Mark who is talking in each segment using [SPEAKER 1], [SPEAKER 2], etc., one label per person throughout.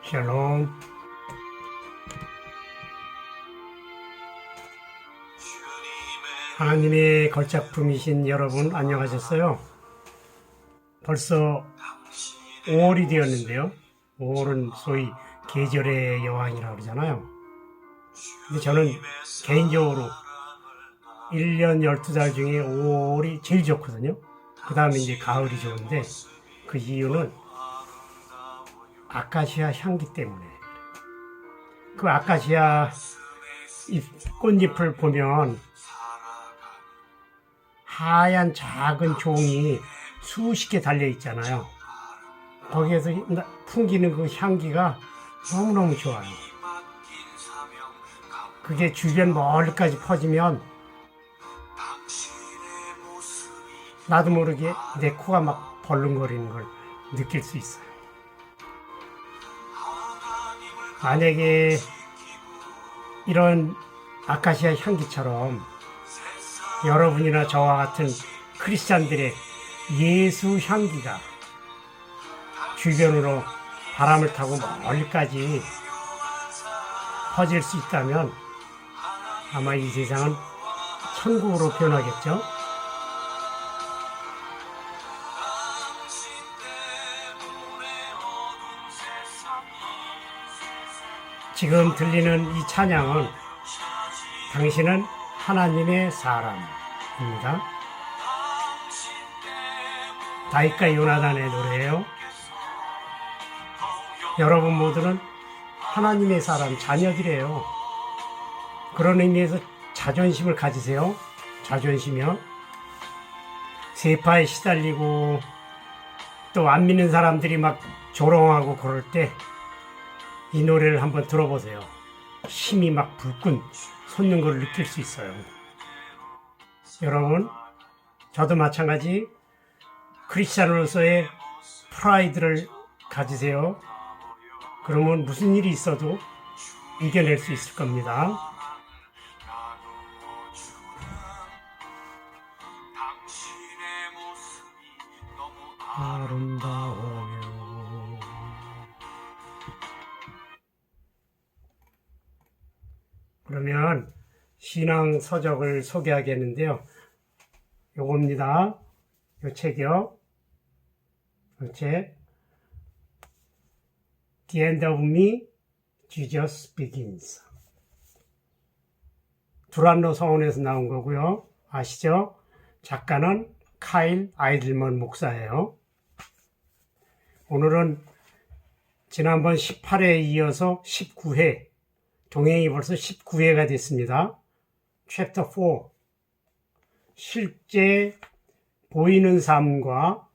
[SPEAKER 1] 샬롬. 하나님의 걸작품이신 여러분 안녕하셨어요? 벌써 5월이 되었는데요. 5월은 소위 계절의 여왕이라고 그러잖아요. 근데 저는 개인적으로 1년 12달 중에 5월이 제일 좋거든요. 그 다음에 이제 가을이 좋은데 그 이유는 아카시아 향기 때문에. 그 아카시아 꽃잎을 보면 하얀 작은 종이 수십 개 달려 있잖아요. 거기에서 풍기는 그 향기가 너무너무 좋아요. 그게 주변 멀리까지 퍼지면 나도 모르게 내 코가 막 벌렁거리는 걸 느낄 수 있어요. 만약에 이런 아카시아 향기처럼 여러분이나 저와 같은 크리스찬들의 예수 향기가 주변으로 바람을 타고 멀리까지 퍼질 수 있다면 아마 이 세상은 천국으로 변하겠죠. 지금 들리는 이 찬양은 당신은 하나님의 사람입니다. 다윗과 요나단의 노래예요. 여러분 모두는 하나님의 사람, 자녀들이에요. 그런 의미에서 자존심을 가지세요. 자존심이요. 세파에 시달리고 또 안 믿는 사람들이 막 조롱하고 그럴 때 이 노래를 한번 들어보세요. 힘이 막 불끈 솟는 걸 느낄 수 있어요. 여러분, 저도 마찬가지 크리스찬으로서의 프라이드를 가지세요. 그러면 무슨 일이 있어도 이겨낼 수 있을 겁니다. 아름다워요. 그러면 신앙 서적을 소개하겠는데요. 요겁니다. 요 책이요. 요 책. The End of Me, Jesus Begins. 두란노 서원에서 나온 거고요. 아시죠? 작가는 카일 아이들먼 목사예요. 오늘은 지난번 18회에 이어서 19회, 동행이 벌써 19회가 됐습니다. 챕터 4, 실제 보이는 삶과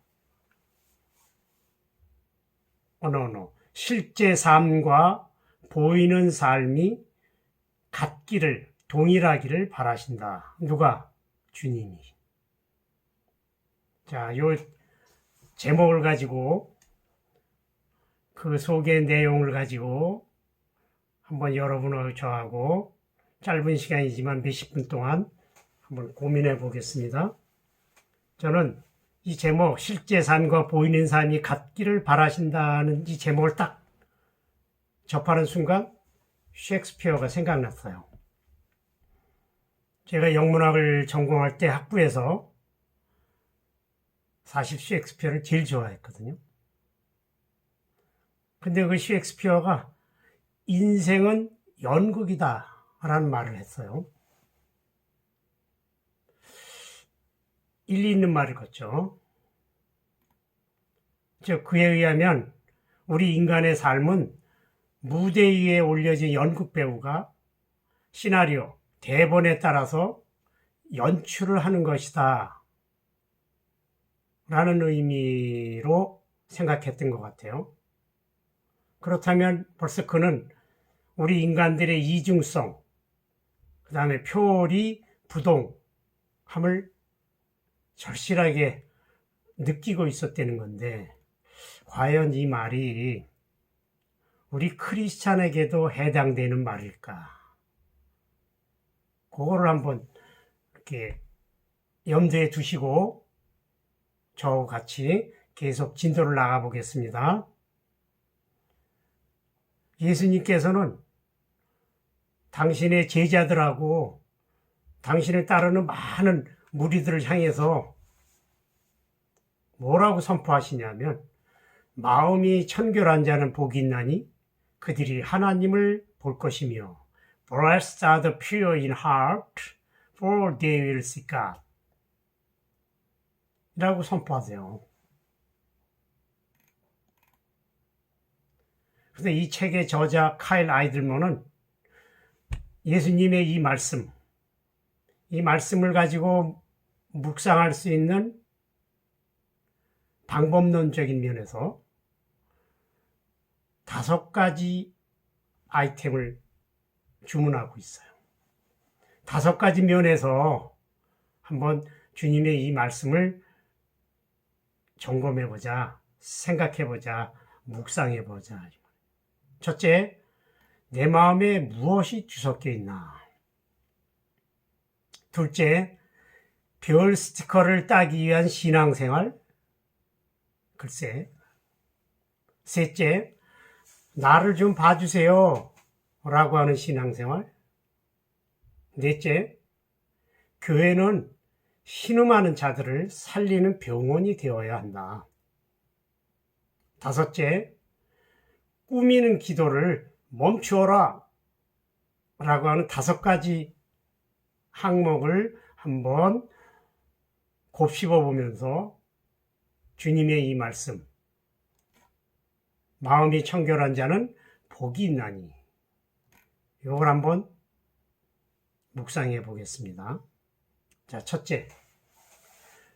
[SPEAKER 1] 실제 삶과 보이는 삶이 같기를, 동일하기를 바라신다. 누가? 주님이. 자, 요 제목을 가지고 그 소개 내용을 가지고 한번 여러분하고 저하고 짧은 시간이지만 몇십 분 동안 한번 고민해 보겠습니다. 저는 이 제목, 실제 삶과 보이는 삶이 같기를 바라신다는 이 제목을 딱 접하는 순간 셰익스피어가 생각났어요. 제가 영문학을 전공할 때 학부에서 사실 셰익스피어를 제일 좋아했거든요. 근데 그 셰익스피어가 인생은 연극이다 라는 말을 했어요. 일리 있는 말이겠죠. 그에 의하면 우리 인간의 삶은 무대 위에 올려진 연극 배우가 시나리오, 대본에 따라서 연출을 하는 것이다 라는 의미로 생각했던 것 같아요. 그렇다면 벌써 그는 우리 인간들의 이중성, 그 다음에 표리 부동함을 절실하게 느끼고 있었다는 건데, 과연 이 말이 우리 크리스찬에게도 해당되는 말일까? 그거를 한번 이렇게 염두에 두시고 저와 같이 계속 진도를 나가 보겠습니다. 예수님께서는 당신의 제자들하고 당신을 따르는 많은 무리들을 향해서 뭐라고 선포하시냐면 마음이 청결한 자는 복이 있나니 그들이 하나님을 볼 것이며 Blessed are the pure in heart for they will see God 라고 선포하세요. 그래서 이 책의 저자 카일 아이들먼은 예수님의 이 말씀을 가지고 묵상할 수 있는 방법론적인 면에서 5가지 아이템을 주문하고 있어요. 5가지 면에서 한번 주님의 이 말씀을 점검해보자, 생각해보자, 묵상해보자. 첫째, 내 마음에 무엇이 뒤섞여 있나? 둘째, 별 스티커를 따기 위한 신앙생활? 글쎄. 셋째, 나를 좀 봐주세요 라고 하는 신앙생활. 넷째, 교회는 신음하는 자들을 살리는 병원이 되어야 한다. 다섯째, 꾸미는 기도를 멈추어라 라고 하는 5가지 항목을 한번 곱씹어 보면서 주님의 이 말씀, 마음이 청결한 자는 복이 있나니, 이걸 한번 묵상해 보겠습니다. 자, 첫째,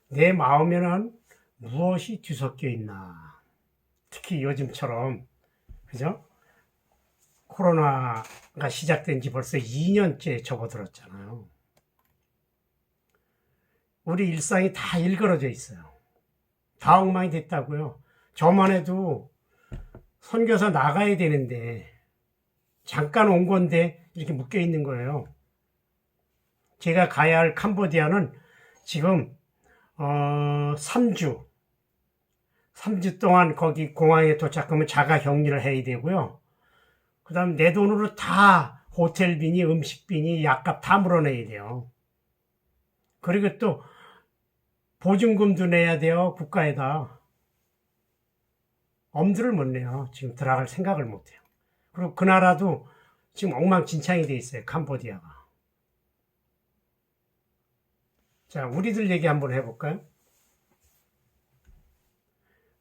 [SPEAKER 1] 내 마음에는 무엇이 뒤섞여 있나? 특히 요즘처럼, 그죠? 코로나가 시작된 지 벌써 2년째 접어들었잖아요. 우리 일상이 다 일그러져 있어요. 다 엉망이 됐다고요. 저만 해도 선교사 나가야 되는데 잠깐 온 건데 이렇게 묶여 있는 거예요. 제가 가야 할 캄보디아는 지금 3주 동안 거기 공항에 도착하면 자가 격리를 해야 되고요. 그 다음 내 돈으로 다 호텔비니 음식비니 약값 다 물어내야 돼요. 그리고 또 보증금도 내야 돼요. 국가에다. 엄두를 못 내요. 지금 들어갈 생각을 못 해요. 그리고 그 나라도 지금 엉망진창이 돼 있어요. 캄보디아가. 자, 우리들 얘기 한번 해볼까요?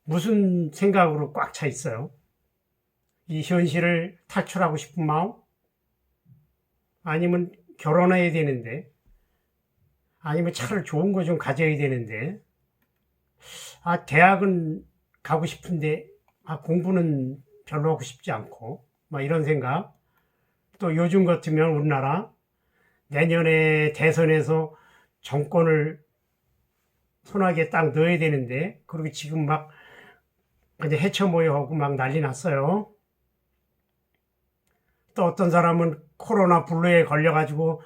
[SPEAKER 1] 무슨 생각으로 꽉 차 있어요? 이 현실을 탈출하고 싶은 마음? 아니면 결혼해야 되는데? 아니면 차를 좋은 거 좀 가져야 되는데? 대학은 가고 싶은데, 공부는 별로 하고 싶지 않고, 막 이런 생각. 또 요즘 같으면 우리나라 내년에 대선에서 정권을 손아귀에 딱 넣어야 되는데, 그리고 지금 막 그냥 해쳐모여하고 막 난리 났어요. 또 어떤 사람은 코로나 블루에 걸려가지고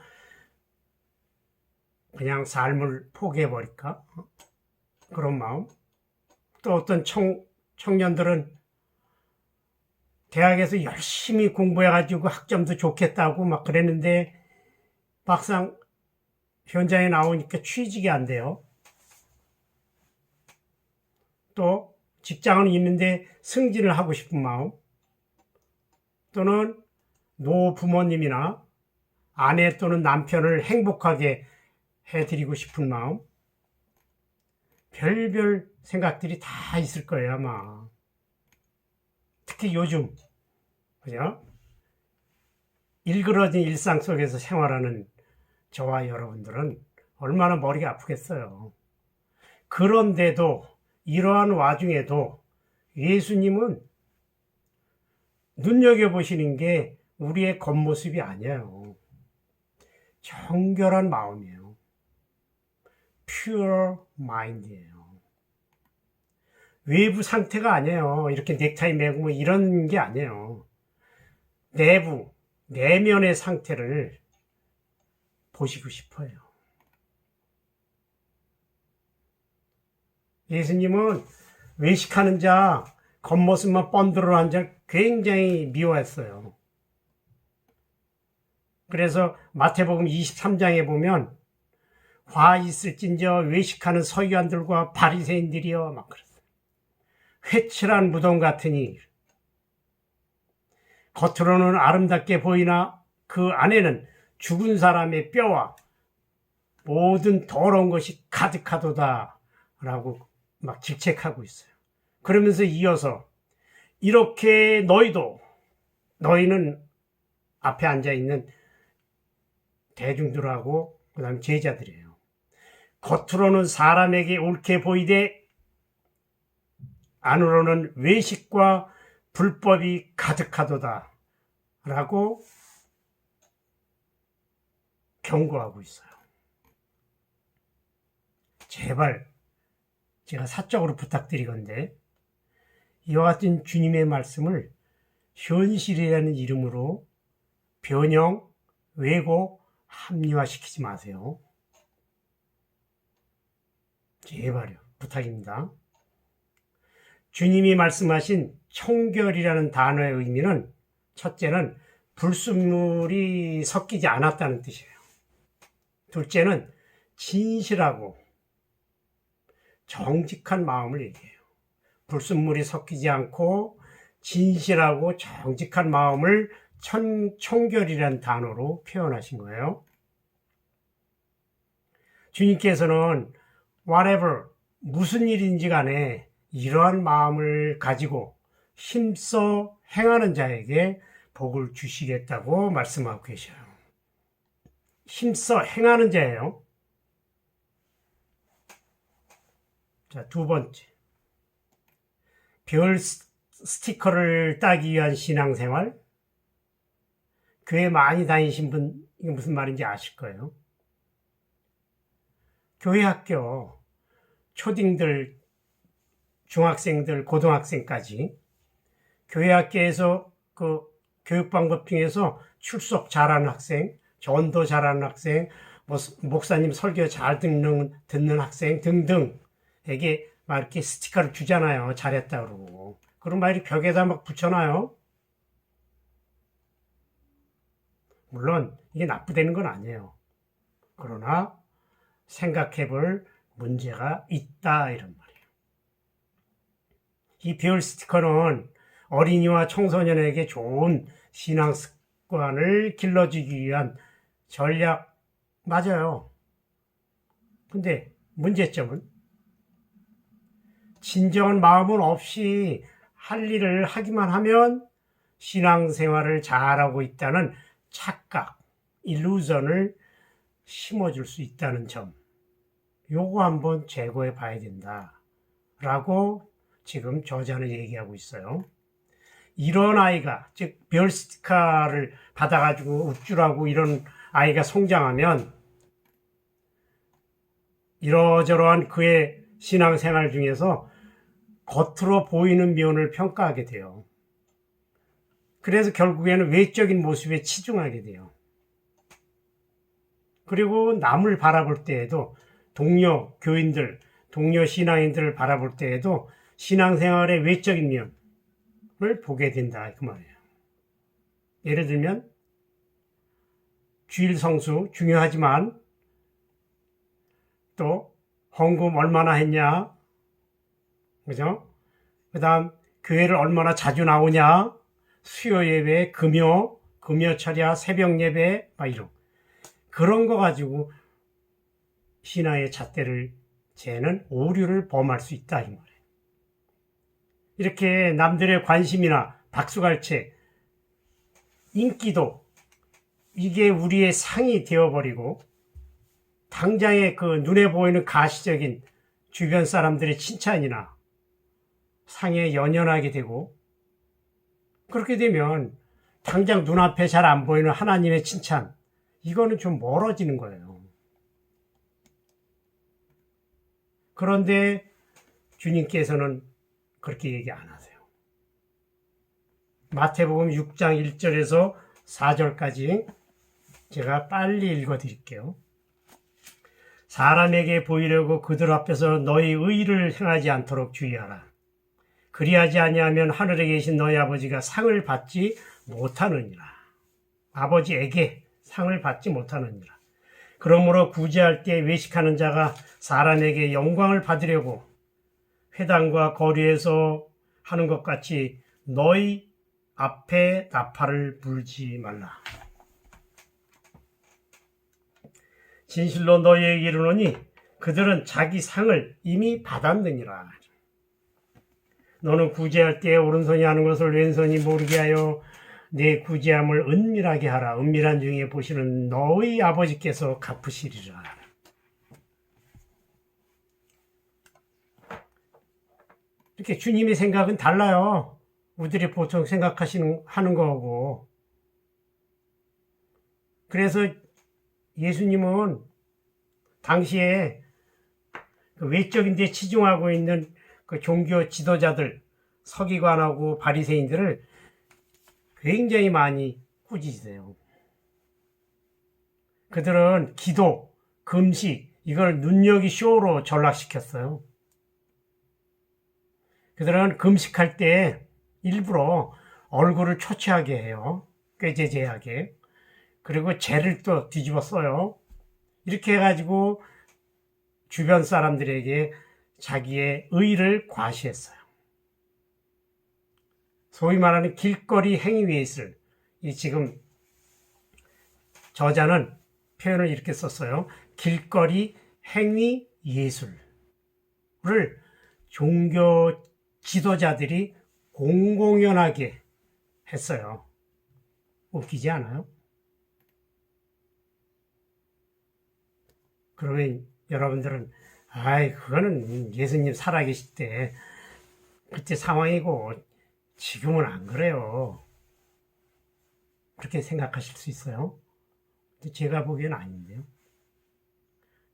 [SPEAKER 1] 그냥 삶을 포기해버릴까? 그런 마음. 또 어떤 청년들은 대학에서 열심히 공부해가지고 학점도 좋겠다고 막 그랬는데 막상 현장에 나오니까 취직이 안 돼요. 또 직장은 있는데 승진을 하고 싶은 마음. 또는 노부모님이나 아내 또는 남편을 행복하게 해드리고 싶은 마음. 별별 생각들이 다 있을 거예요, 아마. 특히 요즘, 그죠? 일그러진 일상 속에서 생활하는 저와 여러분들은 얼마나 머리가 아프겠어요. 그런데도, 이러한 와중에도 예수님은 눈여겨보시는 게 우리의 겉모습이 아니에요. 정결한 마음이에요. pure mind이에요. 외부 상태가 아니에요. 이렇게 넥타이 매고 뭐 이런 게 아니에요. 내부, 내면의 상태를 보시고 싶어요. 예수님은 외식하는 자, 겉모습만 번들어한 자 굉장히 미워했어요. 그래서 마태복음 23장에 보면 화 있을진저 외식하는 서기관들과 바리새인들이여 막 그랬어요. 회칠한 무덤 같으니 겉으로는 아름답게 보이나 그 안에는 죽은 사람의 뼈와 모든 더러운 것이 가득하도다 라고 막 질책하고 있어요. 그러면서 이어서 이렇게 너희는 앞에 앉아있는 대중들하고 그 다음에 제자들이에요. 겉으로는 사람에게 옳게 보이되 안으로는 외식과 불법이 가득하도다 라고 경고하고 있어요. 제발 제가 사적으로 부탁드리건데 이와 같은 주님의 말씀을 현실이라는 이름으로 변형, 왜곡, 합리화시키지 마세요. 제발요. 부탁입니다. 주님이 말씀하신 청결이라는 단어의 의미는 첫째는 불순물이 섞이지 않았다는 뜻이에요. 둘째는 진실하고 정직한 마음을 얘기해요. 불순물이 섞이지 않고 진실하고 정직한 마음을 청결이라는 단어로 표현하신 거예요. 주님께서는 whatever, 무슨 일인지 간에 이러한 마음을 가지고 힘써 행하는 자에게 복을 주시겠다고 말씀하고 계셔요. 힘써 행하는 자예요. 자, 두 번째. 별 스티커를 따기 위한 신앙생활. 교회 많이 다니신 분, 이게 무슨 말인지 아실 거예요. 교회 학교, 초딩들, 중학생들, 고등학생까지 교회 학교에서 그 교육 방법 중에서 출석 잘하는 학생, 전도 잘하는 학생, 목사님 설교 잘 듣는 학생 등등에게 막 이렇게 스티커를 주잖아요. 잘했다 그러고. 그럼 막 이렇게 벽에다 막 붙여놔요. 물론 이게 나쁘다는 건 아니에요. 그러나 생각해 볼 문제가 있다 이런 말이에요. 이 별 스티커는 어린이와 청소년에게 좋은 신앙 습관을 길러주기 위한 전략 맞아요. 근데 문제점은 진정한 마음은 없이 할 일을 하기만 하면 신앙생활을 잘하고 있다는 착각, 일루전을 심어줄 수 있다는 점. 요거 한번 제거해 봐야 된다라고 지금 저자는 얘기하고 있어요. 이런 아이가, 즉 별 스티커를 받아가지고 우쭐하고 이런 아이가 성장하면 이러저러한 그의 신앙생활 중에서 겉으로 보이는 면을 평가하게 돼요. 그래서 결국에는 외적인 모습에 치중하게 돼요. 그리고 남을 바라볼 때에도 동료 교인들, 동료 신앙인들을 바라볼 때에도 신앙생활의 외적인 면을 보게 된다 그 말이에요. 예를 들면 주일 성수 중요하지만 또 헌금 얼마나 했냐, 그죠? 그 다음 교회를 얼마나 자주 나오냐, 수요 예배, 금요 철야, 새벽 예배 막 이런 그런 거 가지고 신앙의 잣대를 재는 오류를 범할 수 있다 이 말이에요. 이렇게 남들의 관심이나 박수갈채, 인기도 이게 우리의 상이 되어버리고 당장의 그 눈에 보이는 가시적인 주변 사람들의 칭찬이나 상에 연연하게 되고 그렇게 되면 당장 눈앞에 잘 안 보이는 하나님의 칭찬 이거는 좀 멀어지는 거예요. 그런데 주님께서는 그렇게 얘기 안 하세요. 마태복음 6장 1절에서 4절까지 제가 빨리 읽어드릴게요. 사람에게 보이려고 그들 앞에서 너희 의를 행하지 않도록 주의하라. 그리하지 아니하면 하늘에 계신 너희 아버지가 상을 받지 못하느니라. 아버지에게 상을 받지 못하느니라. 그러므로 구제할 때 외식하는 자가 사람에게 영광을 받으려고 회당과 거리에서 하는 것 같이 너희 앞에 나팔을 불지 말라. 진실로 너희에게 이르노니 그들은 자기 상을 이미 받았느니라. 너는 구제할 때 오른손이 하는 것을 왼손이 모르게 하여 내 구제함을 은밀하게 하라. 은밀한 중에 보시는 너희 아버지께서 갚으시리라. 이렇게 주님의 생각은 달라요. 우리들이 보통 하는 거하고. 그래서 예수님은 당시에 그 외적인 데 치중하고 있는 그 종교 지도자들, 서기관하고 바리새인들을 굉장히 많이 꾸짖으세요. 그들은 기도, 금식, 이걸 눈여기 쇼로 전락시켰어요. 그들은 금식할 때 일부러 얼굴을 초췌하게 해요. 꾀죄죄하게. 그리고 죄를 또 뒤집어 써요. 이렇게 해가지고 주변 사람들에게 자기의 의를 과시했어요. 소위 말하는 길거리 행위 예술. 이 지금 저자는 표현을 이렇게 썼어요. 길거리 행위 예술을 종교 지도자들이 공공연하게 했어요. 웃기지 않아요? 그러면 여러분들은 그거는 예수님 살아계실 때 그때 상황이고 지금은 안 그래요. 그렇게 생각하실 수 있어요. 근데 제가 보기엔 아닌데요.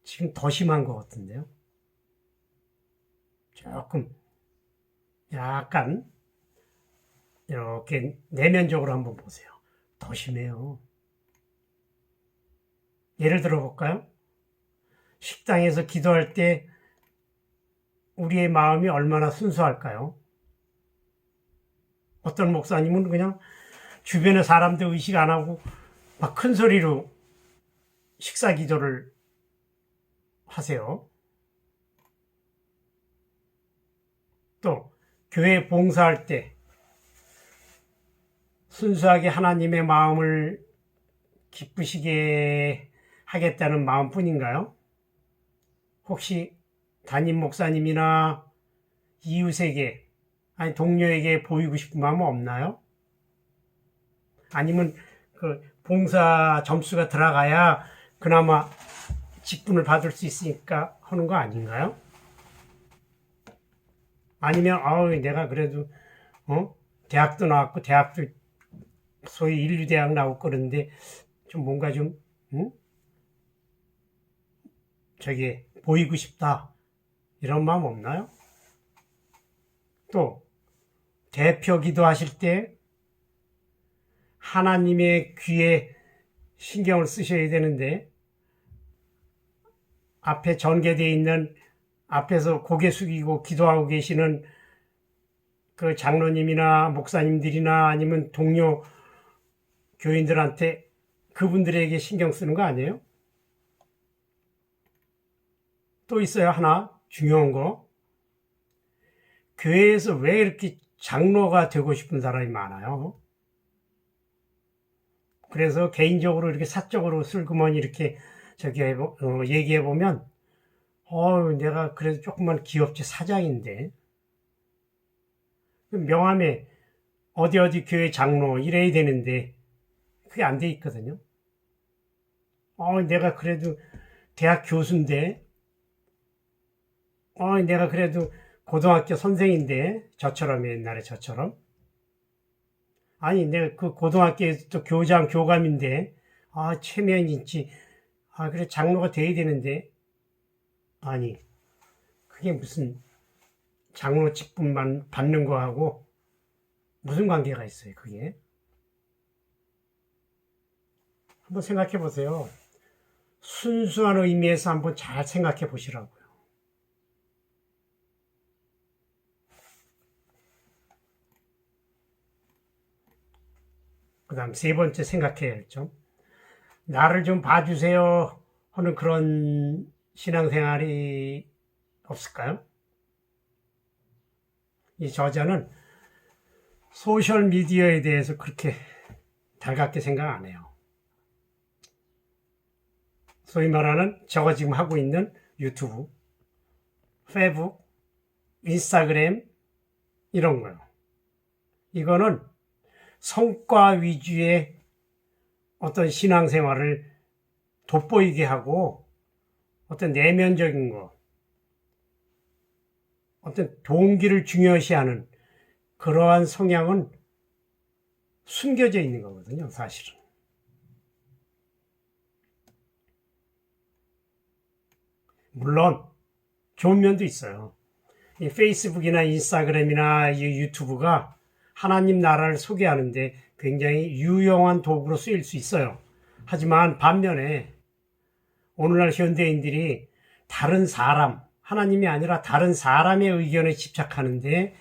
[SPEAKER 1] 지금 더 심한 것 같은데요. 조금 약간 이렇게 내면적으로 한번 보세요. 더 심해요. 예를 들어 볼까요? 식당에서 기도할 때 우리의 마음이 얼마나 순수할까요? 어떤 목사님은 그냥 주변의 사람들 의식 안 하고 막 큰 소리로 식사 기도를 하세요. 또 교회 봉사할 때 순수하게 하나님의 마음을 기쁘시게 하겠다는 마음뿐인가요? 혹시 담임 목사님이나 이웃에게 아니 동료에게 보이고 싶은 마음은 없나요? 아니면 그 봉사 점수가 들어가야 그나마 직분을 받을 수 있으니까 하는 거 아닌가요? 아니면 내가 그래도 대학도 나왔고 대학도 소위 인류대학 나오고 그러는데 좀 뭔가 좀 저기 보이고 싶다 이런 마음 없나요? 또 대표 기도하실 때 하나님의 귀에 신경을 쓰셔야 되는데 앞에 전개되어 있는 앞에서 고개 숙이고 기도하고 계시는 그 장로님이나 목사님들이나 아니면 동료 교인들한테 그분들에게 신경 쓰는 거 아니에요? 또 있어요. 하나 중요한 거. 교회에서 왜 이렇게 장로가 되고 싶은 사람이 많아요? 그래서 개인적으로 이렇게 사적으로 슬그머니 이렇게 얘기해 보면 내가 그래도 조그만 기업체 사장인데 명함에 어디 교회 장로 이래야 되는데 그게 안 돼 있거든요. 내가 그래도 대학 교수인데 내가 그래도 고등학교 선생인데 저처럼 옛날에 저처럼 아니 내가 그 고등학교에서 또 교장 교감인데 체면인지 그래 장로가 돼야 되는데 아니 그게 무슨 장로 직분만 받는 거하고 무슨 관계가 있어요 그게? 한번 생각해 보세요. 순수한 의미에서 한번 잘 생각해 보시라고요. 그 다음 세 번째 생각해야 할 점. 나를 좀 봐주세요 하는 그런 신앙생활이 없을까요? 이 저자는 소셜미디어에 대해서 그렇게 달갑게 생각 안 해요. 소위 말하는 저가 지금 하고 있는 유튜브, 페이북, 인스타그램 이런 거요. 이거는 성과 위주의 어떤 신앙생활을 돋보이게 하고 어떤 내면적인 거, 어떤 동기를 중요시하는 그러한 성향은 숨겨져 있는 거거든요, 사실은. 물론 좋은 면도 있어요. 이 페이스북이나 인스타그램이나 이 유튜브가 하나님 나라를 소개하는데 굉장히 유용한 도구로 쓰일 수 있어요. 하지만 반면에 오늘날 현대인들이 다른 사람, 하나님이 아니라 다른 사람의 의견에 집착하는데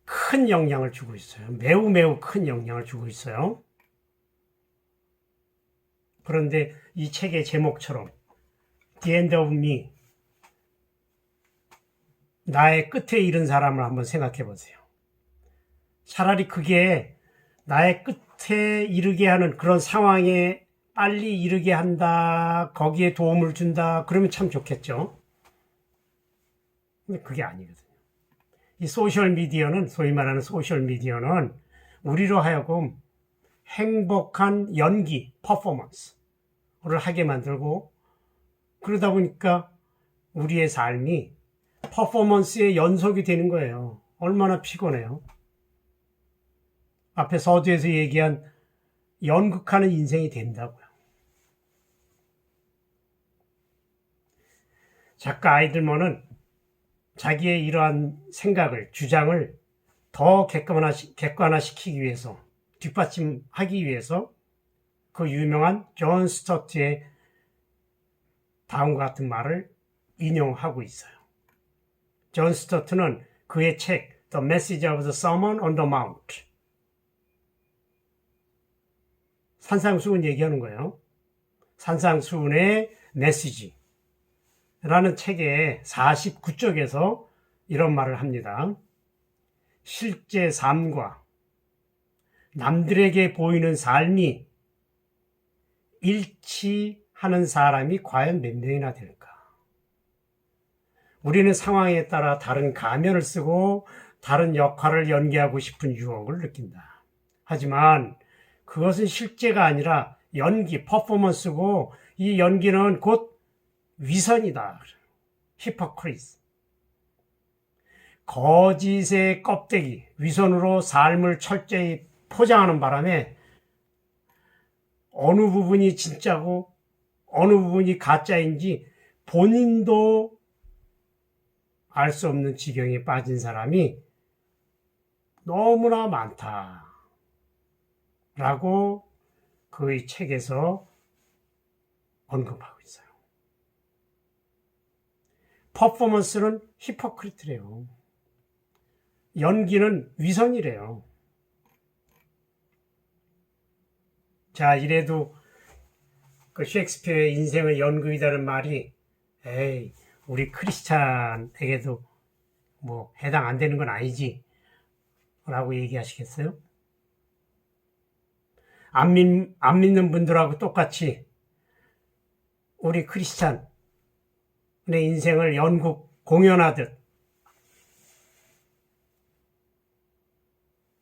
[SPEAKER 1] 큰 영향을 주고 있어요. 매우 큰 영향을 주고 있어요. 그런데 이 책의 제목처럼 The End of Me, 나의 끝에 이른 사람을 한번 생각해 보세요. 차라리 그게 나의 끝에 이르게 하는 그런 상황에 빨리 이르게 한다, 거기에 도움을 준다, 그러면 참 좋겠죠. 근데 그게 아니거든요. 이 소셜미디어는, 소위 말하는 소셜미디어는 우리로 하여금 행복한 연기, 퍼포먼스를 하게 만들고, 그러다 보니까 우리의 삶이 퍼포먼스의 연속이 되는 거예요. 얼마나 피곤해요. 앞에 서두에서 얘기한 연극하는 인생이 된다고요. 작가 아이들먼은 자기의 이러한 생각을, 주장을 더 객관화시키기 위해서, 뒷받침하기 위해서 그 유명한 존 스튜어트의 다음과 같은 말을 인용하고 있어요. 존 스튜어트는 그의 책 The Message of the Sermon on the Mount, 산상수훈 얘기하는 거예요. 산상수훈의 메시지라는 책의 49쪽에서 이런 말을 합니다. 실제 삶과 남들에게 보이는 삶이 일치하는 사람이 과연 몇 명이나 될까? 우리는 상황에 따라 다른 가면을 쓰고 다른 역할을 연기하고 싶은 유혹을 느낀다. 하지만 그것은 실제가 아니라 연기, 퍼포먼스고, 이 연기는 곧 위선이다. 히포크리스. 거짓의 껍데기, 위선으로 삶을 철저히 포장하는 바람에 어느 부분이 진짜고 어느 부분이 가짜인지 본인도 알 수 없는 지경에 빠진 사람이 너무나 많다. 라고 그의 책에서 언급하고 있어요. 퍼포먼스는 히포크리트래요. 연기는 위선이래요. 자, 이래도 그 셰익스피어의 인생은 연극이라는 말이 에이, 우리 크리스찬에게도 뭐 해당 안 되는 건 아니지 라고 얘기하시겠어요? 안 믿는 분들하고 똑같이 우리 크리스찬의 인생을 연극 공연하듯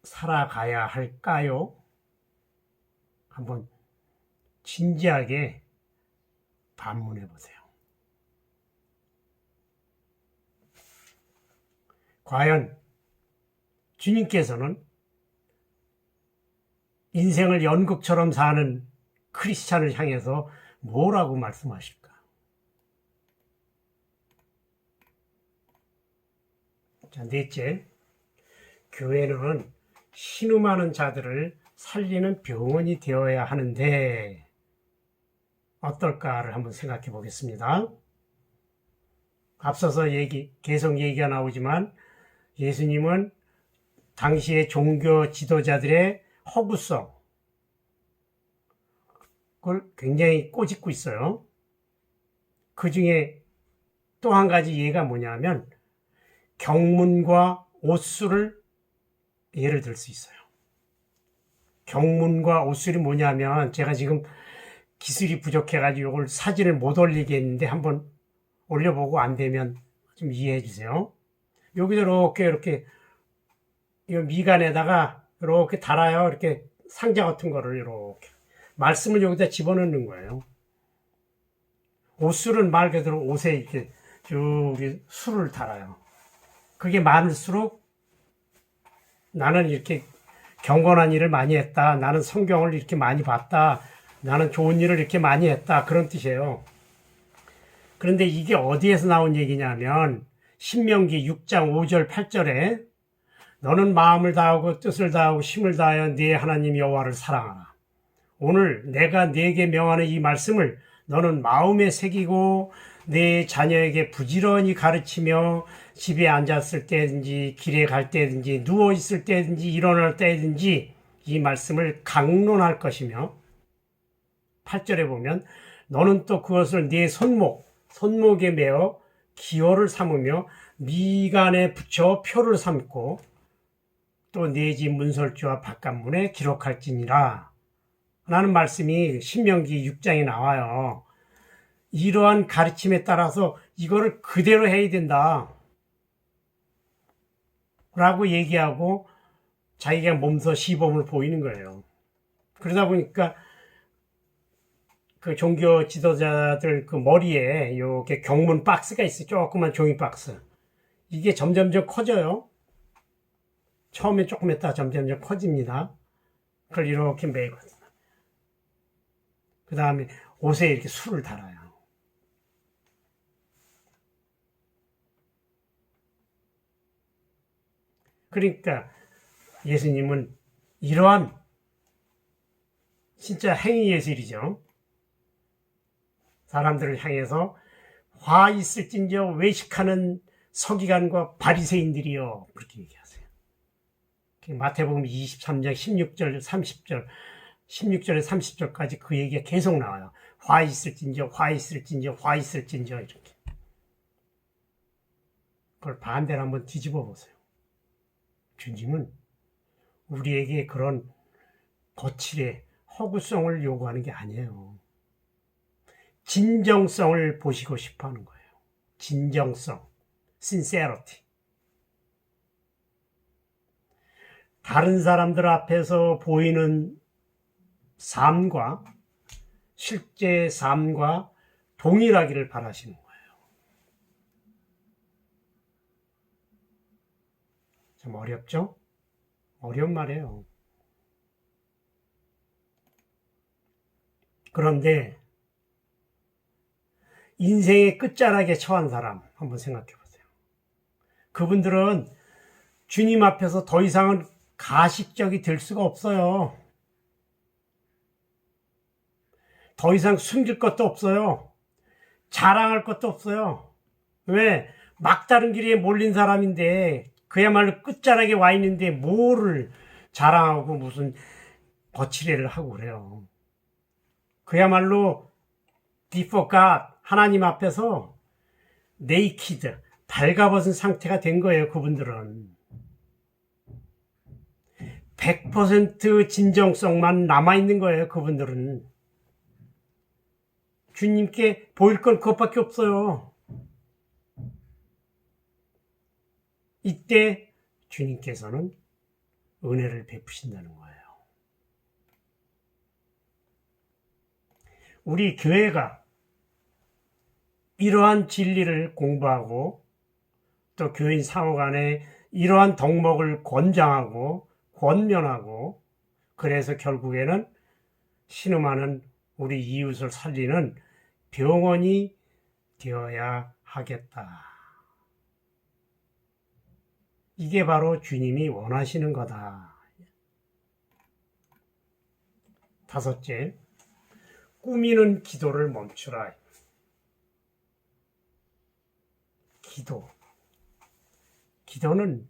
[SPEAKER 1] 살아가야 할까요? 한번 진지하게 반문해 보세요. 과연 주님께서는 인생을 연극처럼 사는 크리스찬을 향해서 뭐라고 말씀하실까? 자, 넷째, 교회는 신음하는 자들을 살리는 병원이 되어야 하는데 어떨까를 한번 생각해 보겠습니다. 앞서서 계속 얘기가 나오지만 예수님은 당시의 종교 지도자들의 허구성, 그걸 굉장히 꼬집고 있어요. 그 중에 또 한 가지 예가 뭐냐면 경문과 옷수를 예를 들 수 있어요. 경문과 옷술이 뭐냐면 제가 지금 기술이 부족해가지고 이걸 사진을 못 올리겠는데 한번 올려보고 안 되면 좀 이해해 주세요. 여기서 이렇게 이 미간에다가 이렇게 달아요. 이렇게 상자 같은 거를 이렇게 말씀을 여기다 집어넣는 거예요. 옷술은 말 그대로 옷에 이렇게 쭉 술을 달아요. 그게 많을수록 나는 이렇게 경건한 일을 많이 했다. 나는 성경을 이렇게 많이 봤다. 나는 좋은 일을 이렇게 많이 했다. 그런 뜻이에요. 그런데 이게 어디에서 나온 얘기냐면 신명기 6장 5절 8절에 너는 마음을 다하고 뜻을 다하고 힘을 다하여 네 하나님 여호와를 사랑하라. 오늘 내가 네게 명하는 이 말씀을 너는 마음에 새기고 내 자녀에게 부지런히 가르치며 집에 앉았을 때든지 길에 갈 때든지 누워 있을 때든지 일어날 때든지 이 말씀을 강론할 것이며 8절에 보면 너는 또 그것을 네 손목에 매어 기호를 삼으며 미간에 붙여 표를 삼고 또 네 집 문설주와 바깥문에 기록할지니라 라는 말씀이 신명기 6장에 나와요. 이러한 가르침에 따라서 이거를 그대로 해야 된다 라고 얘기하고 자기가 몸소 시범을 보이는 거예요. 그러다 보니까 그 종교 지도자들 그 머리에 이렇게 경문 박스가 있어요. 조그만 종이 박스. 이게 점점점 커져요. 처음에 조금 했다가 점점점 커집니다. 그걸 이렇게 매거든요. 그 다음에 옷에 이렇게 술을 달아요. 그러니까 예수님은 이러한 진짜 행위 예술이죠. 사람들을 향해서 화 있을진저 외식하는 서기관과 바리새인들이여 그렇게 얘기하세요. 마태복음 23장 16절 30절 16절에 30절까지 그 얘기가 계속 나와요. 화 있을진저 화 있을진저 화 있을진저 이렇게. 그걸 반대로 한번 뒤집어 보세요. 주님은 우리에게 그런 거칠의 허구성을 요구하는 게 아니에요. 진정성을 보시고 싶어 하는 거예요. 진정성, sincerity. 다른 사람들 앞에서 보이는 삶과 실제 삶과 동일하기를 바라시는 거예요. 좀 어렵죠? 어려운 말이에요. 그런데 인생의 끝자락에 처한 사람 한번 생각해 보세요. 그분들은 주님 앞에서 더 이상은 가식적이 될 수가 없어요. 더 이상 숨길 것도 없어요. 자랑할 것도 없어요. 왜? 막다른 길에 몰린 사람인데 그야말로 끝자락에 와 있는데 뭐를 자랑하고 무슨 거칠애를 하고 그래요. 그야말로 before God, 하나님 앞에서 naked, 발가벗은 상태가 된 거예요. 그분들은 100% 진정성만 남아있는 거예요. 그분들은 주님께 보일 건 그것밖에 없어요. 이때 주님께서는 은혜를 베푸신다는 거예요. 우리 교회가 이러한 진리를 공부하고 또 교인 상호 간에 이러한 덕목을 권장하고 권면하고 그래서 결국에는 신음하는 우리 이웃을 살리는 병원이 되어야 하겠다. 이게 바로 주님이 원하시는 거다. 다섯째, 꾸미는 기도를 멈추라. 기도는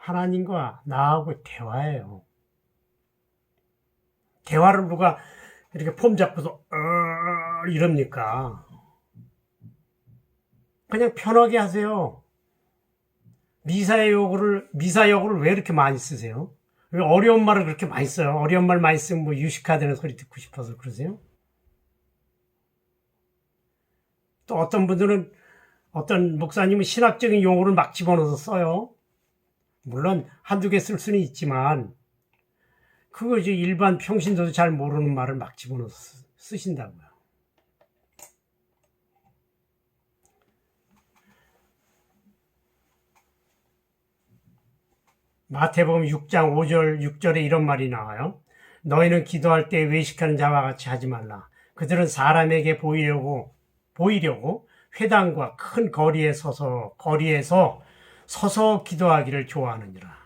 [SPEAKER 1] 하나님과 나하고 대화예요. 대화를 누가 이렇게 폼 잡고서 이럽니까? 그냥 편하게 하세요. 미사여구를 왜 이렇게 많이 쓰세요? 왜 어려운 말을 그렇게 많이 써요? 어려운 말 많이 쓰면 뭐 유식화되는 소리 듣고 싶어서 그러세요? 또 어떤 분들은, 어떤 목사님은 신학적인 용어를 막 집어넣어서 써요. 물론 한두 개 쓸 수는 있지만, 그거 이제 일반 평신도도 잘 모르는 말을 막 집어넣어서 쓰신다고요. 마태복음 6장 5절, 6절에 이런 말이 나와요. 너희는 기도할 때 외식하는 자와 같이 하지 말라. 그들은 사람에게 보이려고 회당과 큰 거리에서 서서 기도하기를 좋아하느니라.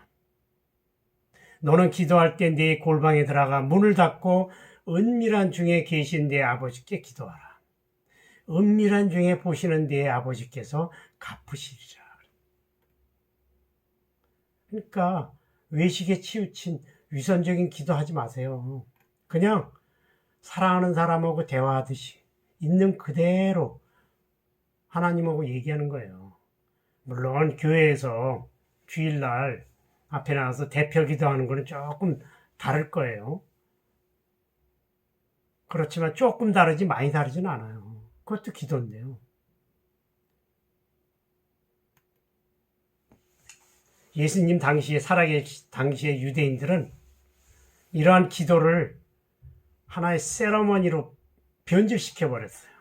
[SPEAKER 1] 너는 기도할 때 네 골방에 들어가 문을 닫고 은밀한 중에 계신 네 아버지께 기도하라. 은밀한 중에 보시는 네 아버지께서 갚으시리라. 그러니까 외식에 치우친 위선적인 기도하지 마세요. 그냥 사랑하는 사람하고 대화하듯이 있는 그대로 하나님하고 얘기하는 거예요. 물론 교회에서 주일날 앞에 나와서 대표 기도하는 거는 조금 다를 거예요. 그렇지만 조금 다르지 많이 다르진 않아요. 그것도 기도인데요. 예수님 당시에 살아계신 당시에 유대인들은 이러한 기도를 하나의 세러머니로 변질시켜 버렸어요.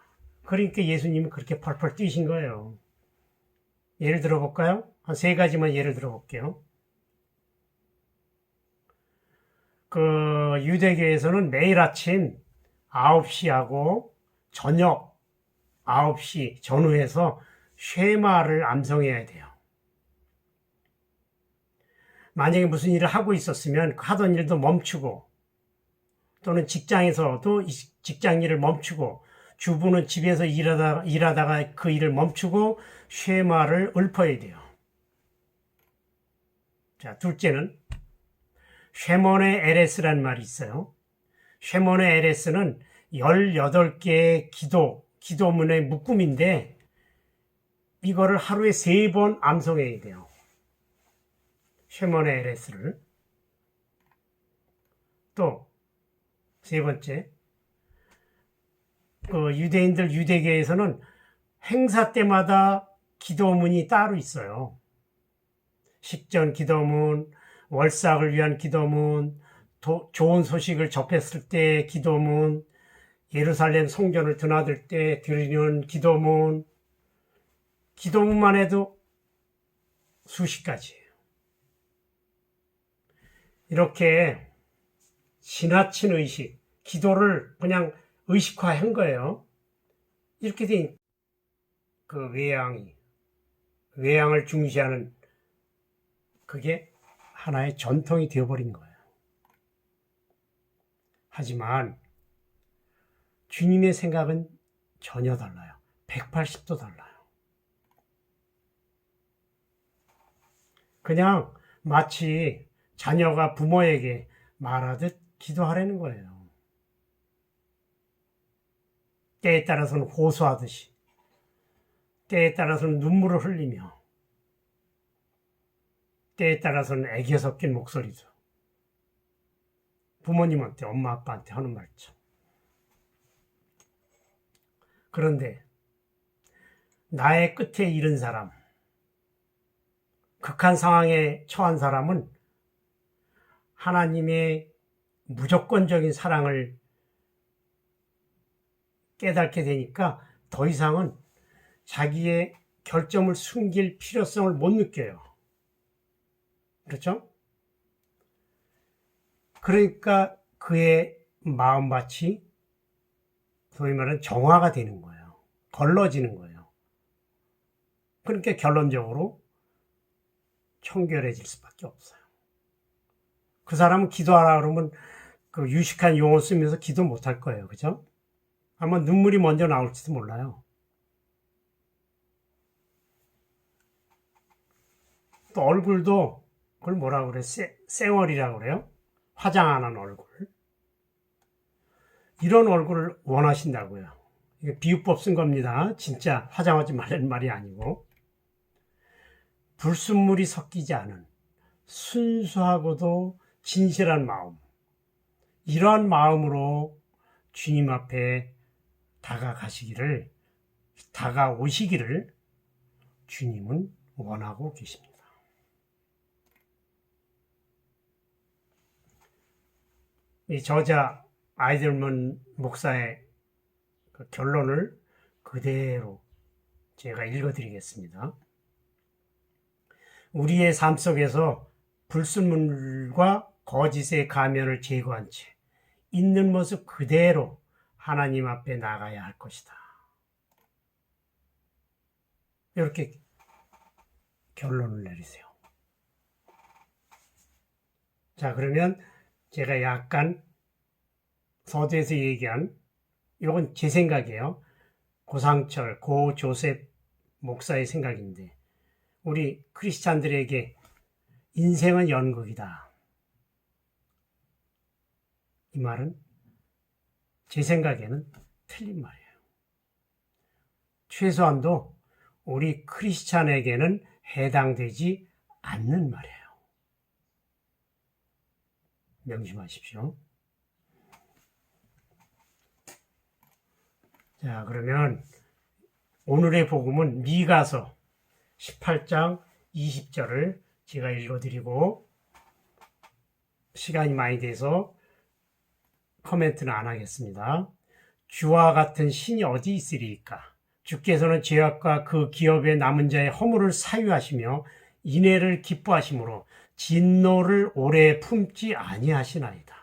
[SPEAKER 1] 그러니까 예수님이 그렇게 펄펄 뛰신 거예요. 예를 들어볼까요? 한 세 가지만 예를 들어볼게요. 유대교에서는 매일 아침 9시하고 저녁 9시 전후에서 쉐마를 암송해야 돼요. 만약에 무슨 일을 하고 있었으면 하던 일도 멈추고, 또는 직장에서도 직장 일을 멈추고, 주부는 집에서 일하다가 그 일을 멈추고 쉐마를 읊어야 돼요. 자, 둘째는 쉐몬의 에레스라는 말이 있어요. 쉐몬의 에레스는 18개의 기도문의 묶음인데, 이거를 하루에 3번 암송해야 돼요. 쉐몬의 에레스를. 또, 세 번째, 유대교에서는 행사 때마다 기도문이 따로 있어요. 식전 기도문, 월삭을 위한 기도문, 좋은 소식을 접했을 때 기도문, 예루살렘 성전을 드나들 때 드리는 기도문만 해도 수십 가지예요. 이렇게 지나친 의식, 기도를 그냥 의식화한 거예요. 이렇게 된 그 외양을 중시하는 그게 하나의 전통이 되어버린 거예요. 하지만 주님의 생각은 전혀 달라요. 180도 달라요. 그냥 마치 자녀가 부모에게 말하듯 기도하라는 거예요. 때에 따라서는 호소하듯이, 때에 따라서는 눈물을 흘리며, 때에 따라서는 애교 섞인 목소리죠. 부모님한테, 엄마, 아빠한테 하는 말처럼. 그런데 나의 끝에 이른 사람, 극한 상황에 처한 사람은 하나님의 무조건적인 사랑을 깨닫게 되니까 더 이상은 자기의 결점을 숨길 필요성을 못 느껴요. 그렇죠? 그러니까 그의 마음밭이 소위 말하는 정화가 되는 거예요. 걸러지는 거예요. 그러니까 결론적으로 청결해질 수밖에 없어요. 그 사람은 기도하라 그러면 그 유식한 용어 쓰면서 기도 못할 거예요. 그죠? 아마 눈물이 먼저 나올지도 몰라요. 또 얼굴도 그걸 뭐라고 그래? 쌩얼이라고 그래요? 화장 안 한 얼굴. 이런 얼굴을 원하신다고요. 이게 비유법 쓴 겁니다. 진짜 화장하지 말라는 말이 아니고. 불순물이 섞이지 않은 순수하고도 진실한 마음. 이러한 마음으로 주님 앞에 다가오시기를 주님은 원하고 계십니다. 이 저자 아이들먼 목사의 그 결론을 그대로 제가 읽어드리겠습니다. 우리의 삶 속에서 불순물과 거짓의 가면을 제거한 채 있는 모습 그대로 하나님 앞에 나가야 할 것이다. 이렇게 결론을 내리세요. 자, 그러면 제가 약간 서두에서 얘기한, 이건 제 생각이에요. 고상철, 고조셉 목사의 생각인데, 우리 크리스찬들에게 인생은 연극이다. 이 말은 제 생각에는 틀린 말이에요. 최소한도 우리 크리스찬에게는 해당되지 않는 말이에요. 명심하십시오. 자, 그러면 오늘의 복음은 미가서 18장 20절을 제가 읽어드리고, 시간이 많이 돼서 코멘트는 안 하겠습니다. 주와 같은 신이 어디 있으리이까? 주께서는 죄악과 그 기업의 남은 자의 허물을 사유하시며 인애를 기뻐하심으로 진노를 오래 품지 아니하시나이다.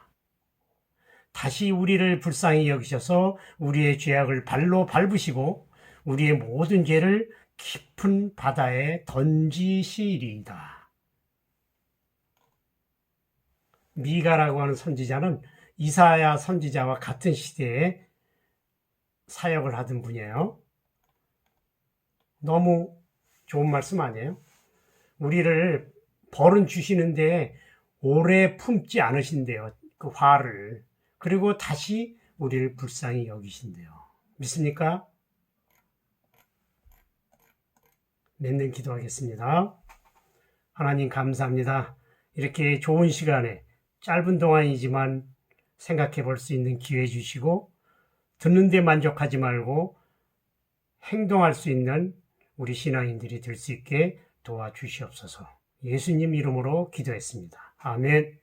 [SPEAKER 1] 다시 우리를 불쌍히 여기셔서 우리의 죄악을 발로 밟으시고 우리의 모든 죄를 깊은 바다에 던지시리이다. 미가라고 하는 선지자는 이사야 선지자와 같은 시대에 사역을 하던 분이에요. 너무 좋은 말씀 아니에요? 우리를 벌은 주시는데 오래 품지 않으신대요. 그 화를. 그리고 다시 우리를 불쌍히 여기신대요. 믿습니까? 맺는 기도하겠습니다. 하나님 감사합니다. 이렇게 좋은 시간에 짧은 동안이지만 생각해 볼 수 있는 기회 주시고 듣는 데 만족하지 말고 행동할 수 있는 우리 신앙인들이 될 수 있게 도와주시옵소서. 예수님 이름으로 기도했습니다. 아멘.